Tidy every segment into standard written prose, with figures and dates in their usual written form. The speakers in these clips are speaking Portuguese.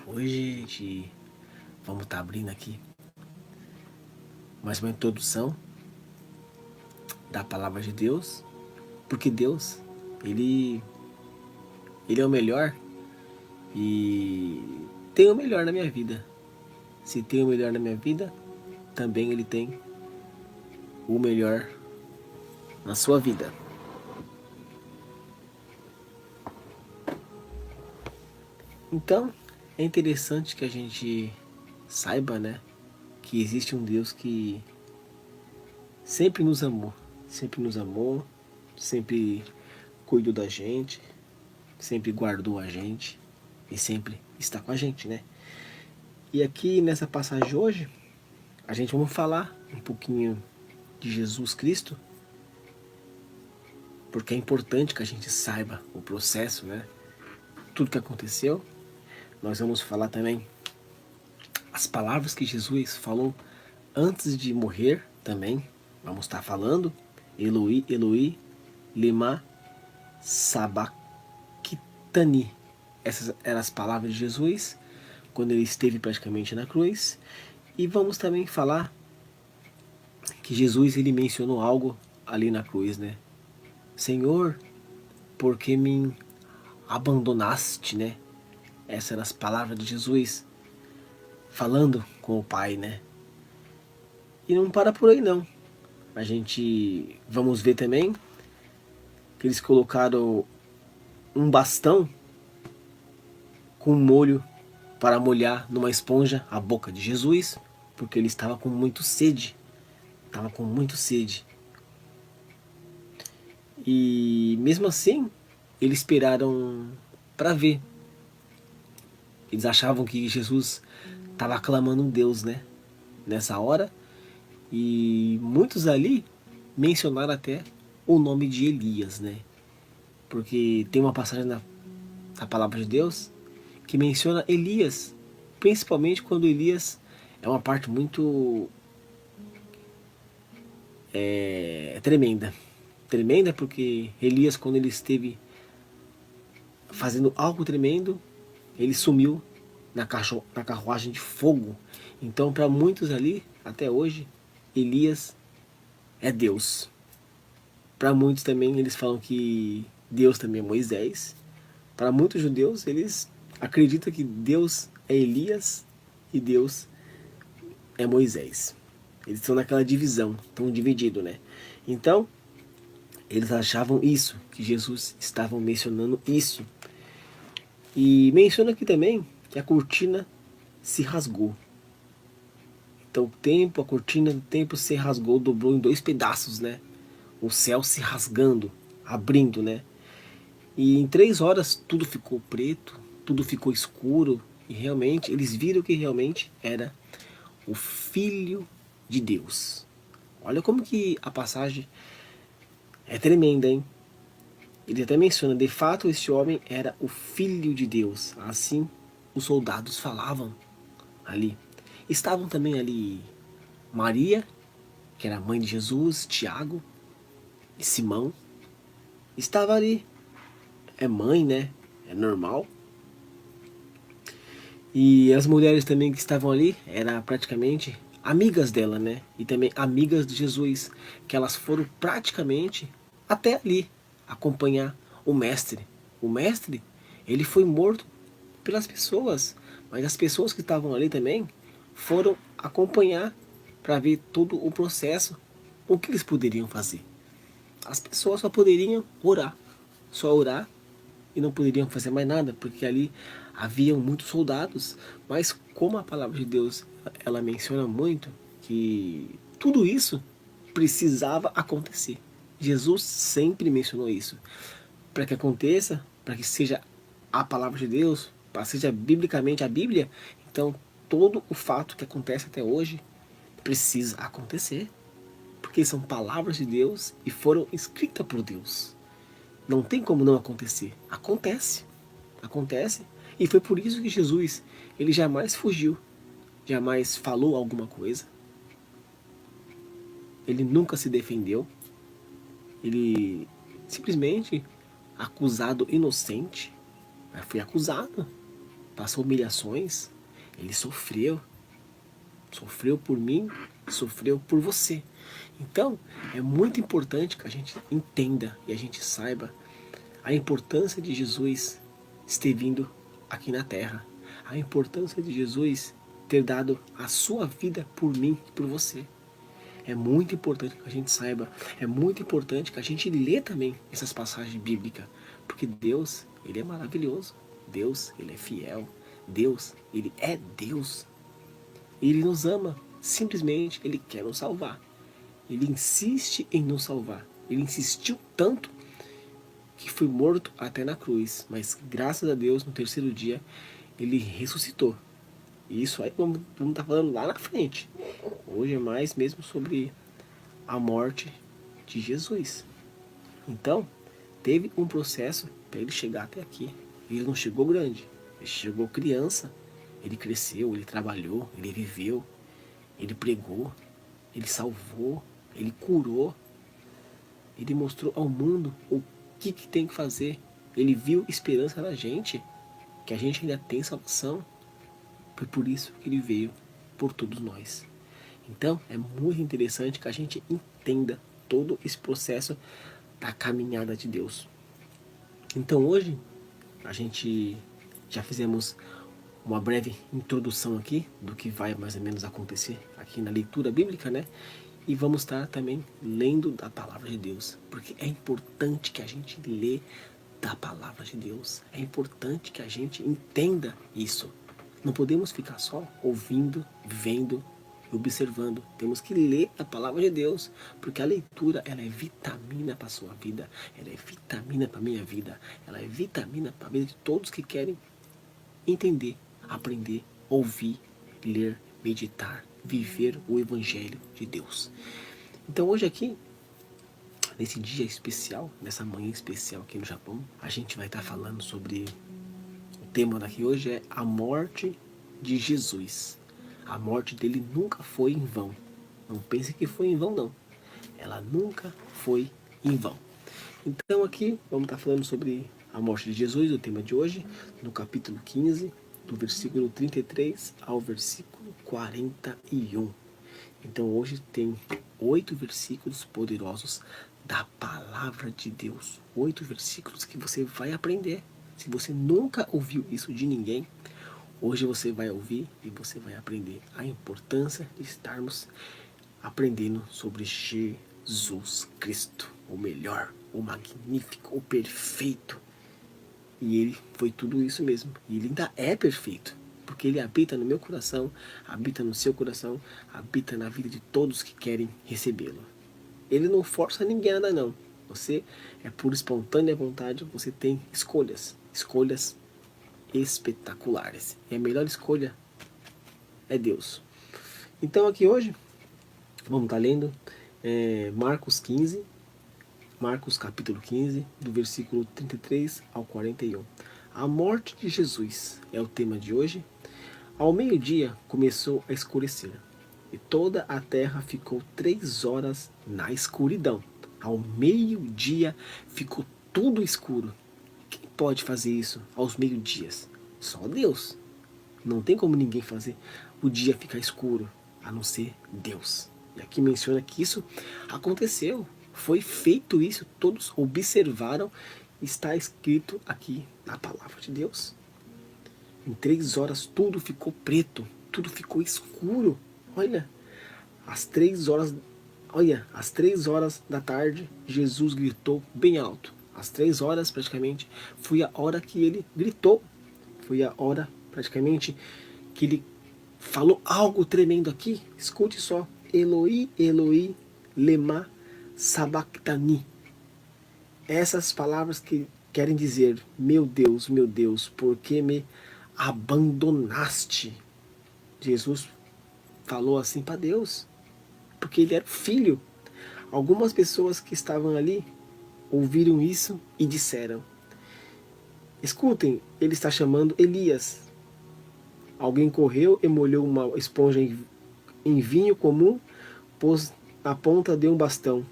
Hoje vamos estar abrindo aqui mais uma introdução da palavra de Deus, porque Deus, Ele é o melhor e tem o melhor na minha vida. Se tem o melhor na minha vida, também Ele tem o melhor na sua vida. Então, é interessante que a gente saiba, né, que existe um Deus que sempre nos amou, sempre cuidou da gente, sempre guardou a gente e sempre está com a gente, né? E aqui nessa passagem de hoje, a gente vamos falar um pouquinho de Jesus Cristo, porque é importante que a gente saiba o processo, né? Tudo que aconteceu. Nós vamos falar também as palavras que Jesus falou antes de morrer também. Vamos estar falando Eloi, Eloi, lema sabachthani. Essas eram as palavras de Jesus quando ele esteve praticamente na cruz. E vamos também falar que Jesus ele mencionou algo ali na cruz, né? Senhor, por que me abandonaste, né? Essas eram as palavras de Jesus falando com o Pai, né? E não para por aí não. A gente vamos ver também que eles colocaram um bastão com molho para molhar numa esponja a boca de Jesus, porque ele estava com muito sede. Estava com muito sede. E mesmo assim, eles esperaram para ver. Eles achavam que Jesus estava clamando um Deus, né? Nessa hora. E muitos ali mencionaram até o nome de Elias, né? Porque tem uma passagem na palavra de Deus que menciona Elias, principalmente quando Elias é uma parte muito tremenda. Tremenda porque Elias, quando ele esteve fazendo algo tremendo, ele sumiu na carruagem de fogo. Então, para muitos ali, até hoje, Elias é Deus. Para muitos também, eles falam que Deus também é Moisés. Para muitos judeus, eles acreditam que Deus é Elias e Deus é Moisés. Eles estão naquela divisão, estão divididos, né? Então, eles achavam isso, que Jesus estava mencionando isso. E menciona aqui também que a cortina se rasgou. Então a cortina do templo se rasgou, dobrou em 2 pedaços, né? O céu se rasgando, abrindo, né? E em 3 horas tudo ficou preto, tudo ficou escuro. E realmente, eles viram que realmente era o Filho de Deus. Olha como que a passagem é tremenda, hein? Ele até menciona, de fato este homem era o Filho de Deus. Assim os soldados falavam ali. Estavam também ali Maria, que era a mãe de Jesus, Tiago e Simão. Estava ali, é mãe, né? É normal. E as mulheres também que estavam ali eram praticamente amigas dela, né? E também amigas de Jesus, que elas foram praticamente até ali acompanhar o mestre. O mestre, ele foi morto pelas pessoas, mas as pessoas que estavam ali também foram acompanhar para ver todo o processo. O que eles poderiam fazer? As pessoas só poderiam orar, só orar, e não poderiam fazer mais nada, porque ali haviam muitos soldados. Mas como a palavra de Deus ela menciona muito que tudo isso precisava acontecer. Jesus sempre mencionou isso. Para que aconteça, para que seja a palavra de Deus, para que seja biblicamente a Bíblia, então todo o fato que acontece até hoje precisa acontecer. Porque são palavras de Deus e foram escritas por Deus. Não tem como não acontecer. Acontece. Acontece. E foi por isso que Jesus, ele jamais fugiu. Jamais falou alguma coisa. Ele nunca se defendeu. Ele simplesmente acusado inocente. Foi acusado, passou humilhações, ele sofreu. Sofreu por mim, sofreu por você. Então, é muito importante que a gente entenda e a gente saiba a importância de Jesus ter vindo aqui na Terra. A importância de Jesus ter dado a sua vida por mim e por você. É muito importante que a gente saiba, é muito importante que a gente lê também essas passagens bíblicas, porque Deus, Ele é maravilhoso, Deus, Ele é fiel, Deus, Ele é Deus. Ele nos ama, simplesmente Ele quer nos salvar. Ele insiste em nos salvar. Ele insistiu tanto que foi morto até na cruz, mas graças a Deus no terceiro dia Ele ressuscitou. E isso aí vamos estar falando lá na frente. Hoje é mais mesmo sobre a morte de Jesus. Então, teve um processo para ele chegar até aqui. Ele não chegou grande, ele chegou criança. Ele cresceu, ele trabalhou, ele viveu, ele pregou, ele salvou, ele curou. Ele mostrou ao mundo o que tem que fazer. Ele viu esperança na gente, que a gente ainda tem salvação. Foi por isso que ele veio por todos nós. Então, é muito interessante que a gente entenda todo esse processo da caminhada de Deus. Então, hoje, a gente já fizemos uma breve introdução aqui do que vai mais ou menos acontecer aqui na leitura bíblica, né? E vamos estar também lendo da palavra de Deus, porque é importante que a gente lê da palavra de Deus. É importante que a gente entenda isso. Não podemos ficar só ouvindo, vendo, observando. Temos que ler a palavra de Deus, porque a leitura ela é vitamina para a sua vida, ela é vitamina para a minha vida, ela é vitamina para a vida de todos que querem entender, aprender, ouvir, ler, meditar, viver o Evangelho de Deus. Então hoje aqui, nesse dia especial, nessa manhã especial aqui no Japão, a gente vai estar falando sobre, o tema daqui hoje é a morte de Jesus. A morte dele nunca foi em vão. Não pense que foi em vão, não. Ela nunca foi em vão. Então aqui vamos estar falando sobre a morte de Jesus, o tema de hoje, no capítulo 15, do versículo 33 ao versículo 41. Então hoje tem 8 versículos poderosos da palavra de Deus. 8 versículos que você vai aprender. Se você nunca ouviu isso de ninguém, hoje você vai ouvir e você vai aprender a importância de estarmos aprendendo sobre Jesus Cristo, o melhor, o magnífico, o perfeito. E ele foi tudo isso mesmo. E ele ainda é perfeito, porque ele habita no meu coração, habita no seu coração, habita na vida de todos que querem recebê-lo. Ele não força ninguém a nada, não. Você é por espontânea vontade, você tem escolhas. Escolhas espetaculares. E a melhor escolha é Deus. Então aqui hoje, vamos estar lendo Marcos 15, Marcos capítulo 15, do versículo 33 ao 41. A morte de Jesus é o tema de hoje. Ao meio-dia começou a escurecer, e toda a terra ficou 3 horas na escuridão. Ao meio-dia ficou tudo escuro. Quem pode fazer isso aos meio-dias? Só Deus. Não tem como ninguém fazer o dia ficar escuro, a não ser Deus. E aqui menciona que isso aconteceu. Foi feito isso, todos observaram, está escrito aqui na palavra de Deus. Em 3 horas tudo ficou preto, tudo ficou escuro. Olha, às 3 horas da tarde, Jesus gritou bem alto. Às 3 horas praticamente foi a hora que ele gritou. Foi a hora praticamente que ele falou algo tremendo aqui. Escute só. Eloi, Eloi, lema sabachthani. Essas palavras que querem dizer: meu Deus, por que me abandonaste? Jesus falou assim para Deus, porque ele era filho. Algumas pessoas que estavam ali ouviram isso e disseram: escutem, ele está chamando Elias. Alguém correu e molhou uma esponja em vinho comum, pôs na ponta de um bastão,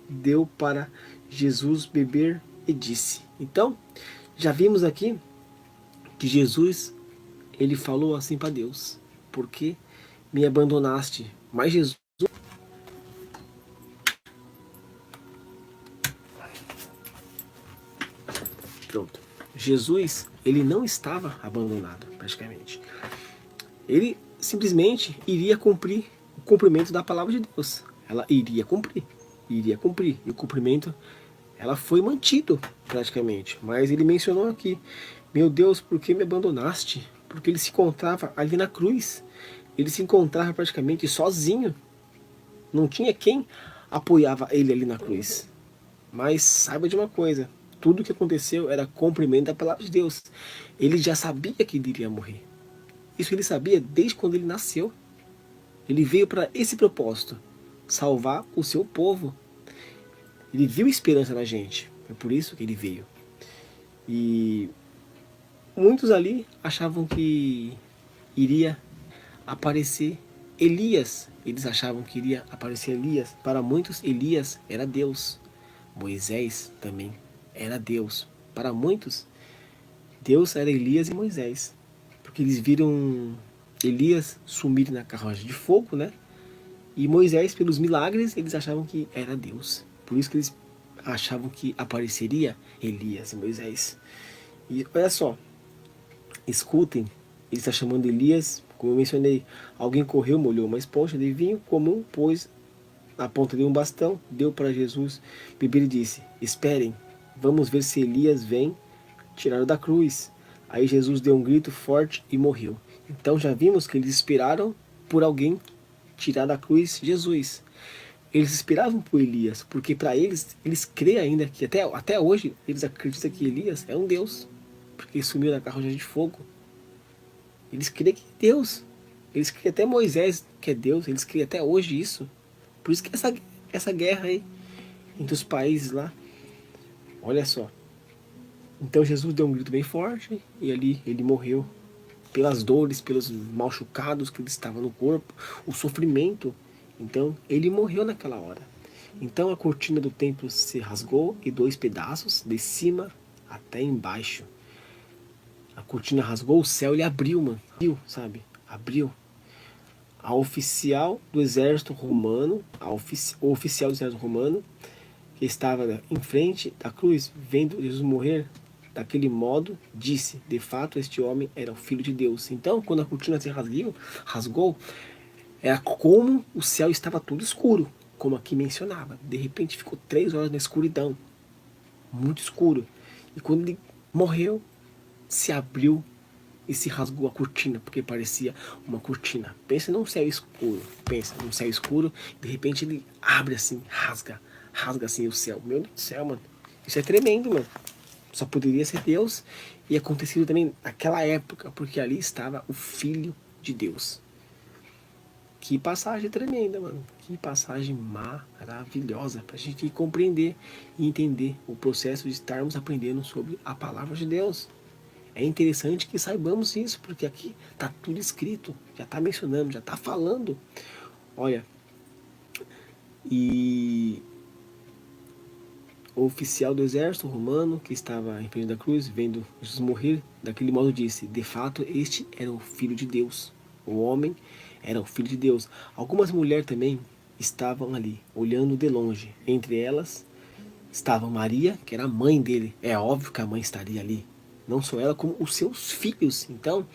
deu para Jesus beber e disse. Então, já vimos aqui que Jesus, ele falou assim para Deus: por que me abandonaste? Mas Jesus, pronto, Jesus, ele não estava abandonado, praticamente. Ele simplesmente iria cumprir o cumprimento da palavra de Deus. Ela iria cumprir. E o cumprimento, ela foi mantido praticamente. Mas ele mencionou aqui: meu Deus, por que me abandonaste? Porque ele se encontrava ali na cruz. Ele se encontrava praticamente sozinho. Não tinha quem apoiava ele ali na cruz. Mas saiba de uma coisa: tudo o que aconteceu era cumprimento da palavra de Deus. Ele já sabia que ele iria morrer. Isso ele sabia desde quando ele nasceu. Ele veio para esse propósito: salvar o seu povo. Ele viu esperança na gente. É por isso que ele veio. E muitos ali achavam que iria aparecer Elias. Eles achavam que iria aparecer Elias. Para muitos, Elias era Deus. Moisés também era Deus. Para muitos, Deus era Elias e Moisés. Porque eles viram Elias sumir na carruagem de fogo, né? E Moisés, pelos milagres, eles achavam que era Deus. Por isso que eles achavam que apareceria Elias e Moisés. E olha só, escutem, ele está chamando Elias, como eu mencionei, alguém correu, molhou uma esponja de vinho comum, pôs na ponta de um bastão, deu para Jesus beber e disse: esperem, vamos ver se Elias vem tirar da cruz. Aí Jesus deu um grito forte e morreu. Então já vimos que eles esperaram por alguém tirar da cruz Jesus. Eles esperavam por Elias, porque para eles creem ainda que até hoje, eles acreditam que Elias é um Deus, porque ele sumiu na carruagem de fogo. Eles creem que é Deus. Eles creem até Moisés que é Deus, eles creem até hoje isso. Por isso que essa guerra aí entre os países lá, olha só. Então Jesus deu um grito bem forte e ali ele morreu pelas dores, pelos machucados que ele estava no corpo, o sofrimento. Então ele morreu naquela hora. Então a cortina do templo se rasgou em dois pedaços, de cima até embaixo. A cortina rasgou, o céu ele abriu, mano. Abriu, sabe? Abriu. A oficial do exército romano, o oficial do exército romano, que estava em frente da cruz, vendo Jesus morrer daquele modo, disse: de fato este homem era o Filho de Deus. Então, quando a cortina se rasgou, era como o céu estava tudo escuro, como aqui mencionava. De repente ficou 3 horas na escuridão, muito escuro. E quando ele morreu, se abriu e se rasgou a cortina, porque parecia uma cortina. Pensa num céu escuro, pensa num céu escuro, de repente ele abre assim, rasga assim o céu. Meu Deus do céu, mano. Isso é tremendo, mano. Só poderia ser Deus, e acontecido também naquela época, porque ali estava o Filho de Deus. Que passagem tremenda, mano. Que passagem maravilhosa pra gente compreender e entender o processo de estarmos aprendendo sobre a palavra de Deus. É interessante que saibamos isso, porque aqui tá tudo escrito, já tá mencionando, já tá falando. Olha, e o oficial do exército romano que estava em frente da cruz, vendo Jesus morrer, daquele modo disse: de fato este era o Filho de Deus. O homem era o Filho de Deus. Algumas mulheres também estavam ali, olhando de longe. Entre elas estava Maria, que era a mãe dele. É óbvio que a mãe estaria ali. Não só ela, como os seus filhos. Então,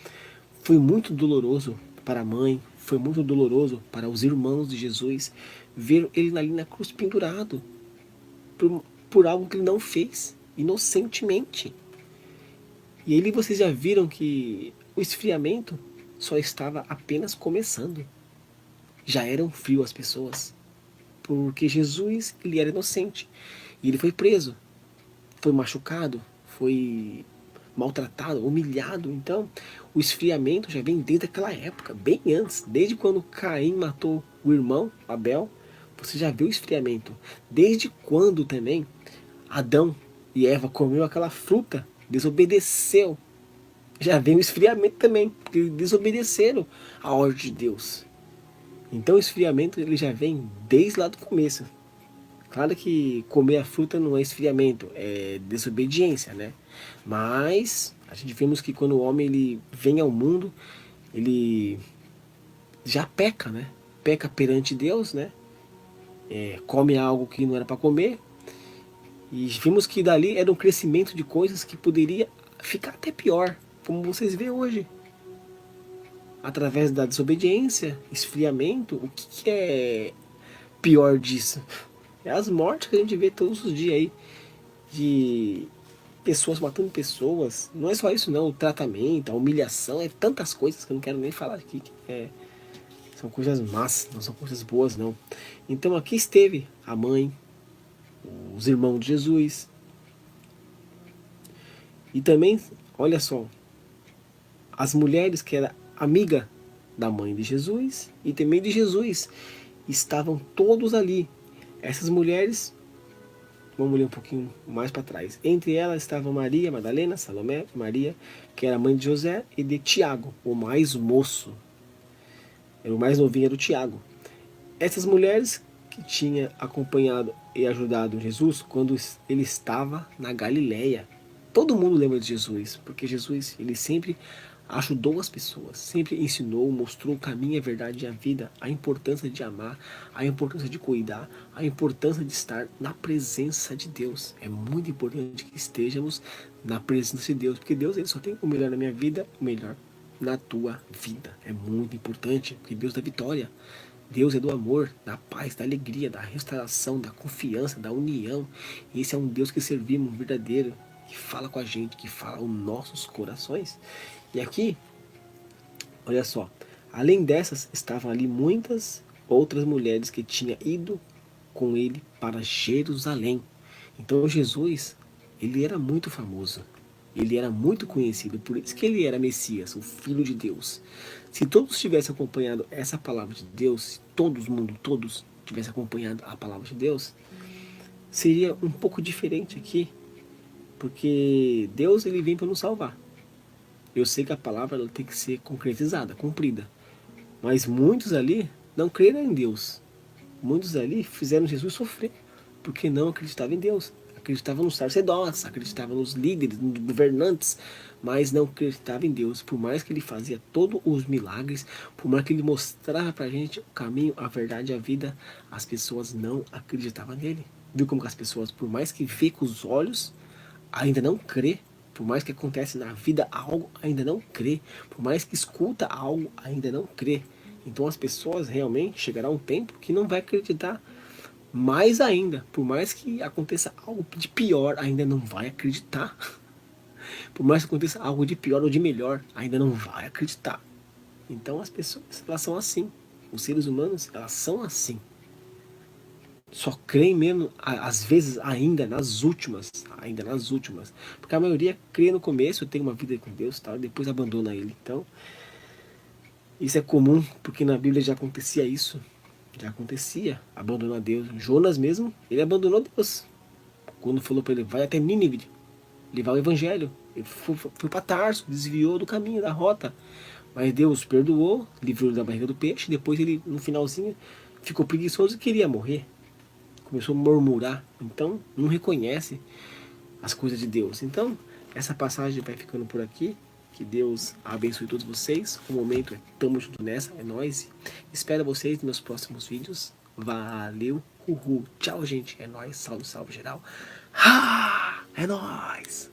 foi muito doloroso para a mãe, foi muito doloroso para os irmãos de Jesus ver ele ali na cruz pendurado por algo que ele não fez, inocentemente. E aí vocês já viram que o esfriamento só estava apenas começando. Já eram frios as pessoas, porque Jesus, ele era inocente. E ele foi preso, foi machucado, foi maltratado, humilhado. Então, o esfriamento já vem desde aquela época, bem antes. Desde quando Caim matou o irmão, Abel, você já viu o esfriamento. Desde quando também Adão e Eva comeu aquela fruta, desobedeceu. Já vem o esfriamento também, porque desobedeceram a ordem de Deus. Então o esfriamento ele já vem desde lá do começo. Claro que comer a fruta não é esfriamento, é desobediência, né? Mas A gente vemos que quando o homem ele vem ao mundo, ele já peca, né? Peca perante Deus, né? Come algo que não era para comer. E vimos que dali era um crescimento de coisas que poderia ficar até pior, como vocês veem hoje. Através da desobediência, esfriamento, o que é pior disso? É as mortes que a gente vê todos os dias aí, de pessoas matando pessoas. Não é só isso não, o tratamento, a humilhação, é tantas coisas que eu não quero nem falar aqui. São coisas más, não são coisas boas não. Então aqui esteve a mãe, os irmãos de Jesus. E também, olha só, as mulheres que eram amiga da mãe de Jesus e também de Jesus, estavam todos ali. Essas mulheres, vamos ler um pouquinho mais para trás. Entre elas estavam Maria Madalena, Salomé, Maria, que era mãe de José, e de Tiago, o mais moço. Era o mais novinho, era o Tiago. Essas mulheres que tinham acompanhado e ajudado Jesus quando ele estava na Galileia. Todo mundo lembra de Jesus, porque Jesus ele sempre ajudou as pessoas, sempre ensinou, mostrou o caminho, a verdade e a vida, a importância de amar, a importância de cuidar, a importância de estar na presença de Deus. É muito importante que estejamos na presença de Deus, porque Deus ele só tem o melhor na minha vida, o melhor na tua vida. É muito importante, porque Deus dá vitória. Deus é do amor, da paz, da alegria, da restauração, da confiança, da união. E esse é um Deus que servimos, um verdadeiro, que fala com a gente, que fala aos nossos corações. E aqui, olha só, além dessas, estavam ali muitas outras mulheres que tinham ido com ele para Jerusalém. Então Jesus, ele era muito famoso. Ele era muito conhecido, por isso que ele era Messias, o Filho de Deus. Se todos tivessem acompanhado essa palavra de Deus, se todos, mundo, todos tivessem acompanhado a palavra de Deus, seria um pouco diferente aqui, porque Deus ele vem para nos salvar. Eu sei que a palavra ela tem que ser concretizada, cumprida, mas muitos ali não creram em Deus. Muitos ali fizeram Jesus sofrer, porque não acreditavam em Deus. Acreditavam nos sacerdotes, acreditavam nos líderes, nos governantes, mas não acreditavam em Deus. Por mais que ele fazia todos os milagres, por mais que ele mostrava pra gente o caminho, a verdade e a vida, as pessoas não acreditavam nele. Viu como que as pessoas, por mais que vê com os olhos, ainda não crê. Por mais que acontece na vida algo, ainda não crê. Por mais que escuta algo, ainda não crê. Então as pessoas realmente chegará um tempo que não vai acreditar. Mais ainda, por mais que aconteça algo de pior, ainda não vai acreditar. Por mais que aconteça algo de pior ou de melhor, ainda não vai acreditar. Então as pessoas, elas são assim. Os seres humanos, elas são assim. Só creem mesmo, às vezes, ainda nas últimas. Porque a maioria crê no começo, tem uma vida com Deus, tal, e depois abandona ele. Então, isso é comum, porque na Bíblia já acontecia isso. Já acontecia, abandonar Deus. Jonas mesmo, ele abandonou Deus. Quando falou para ele, vai até Nínive, levar o evangelho. Ele foi para Tarso, desviou do caminho, da rota. Mas Deus perdoou, livrou da barriga do peixe. Depois ele, no finalzinho, ficou preguiçoso e queria morrer. Começou a murmurar. Então, não reconhece as coisas de Deus. Então, essa passagem vai ficando por aqui. Que Deus abençoe todos vocês. O momento é tamo junto nessa, é nóis. Espero vocês nos meus próximos vídeos. Valeu, uhul. Tchau, gente. É nóis. Salve, salve geral. Ah, é nóis.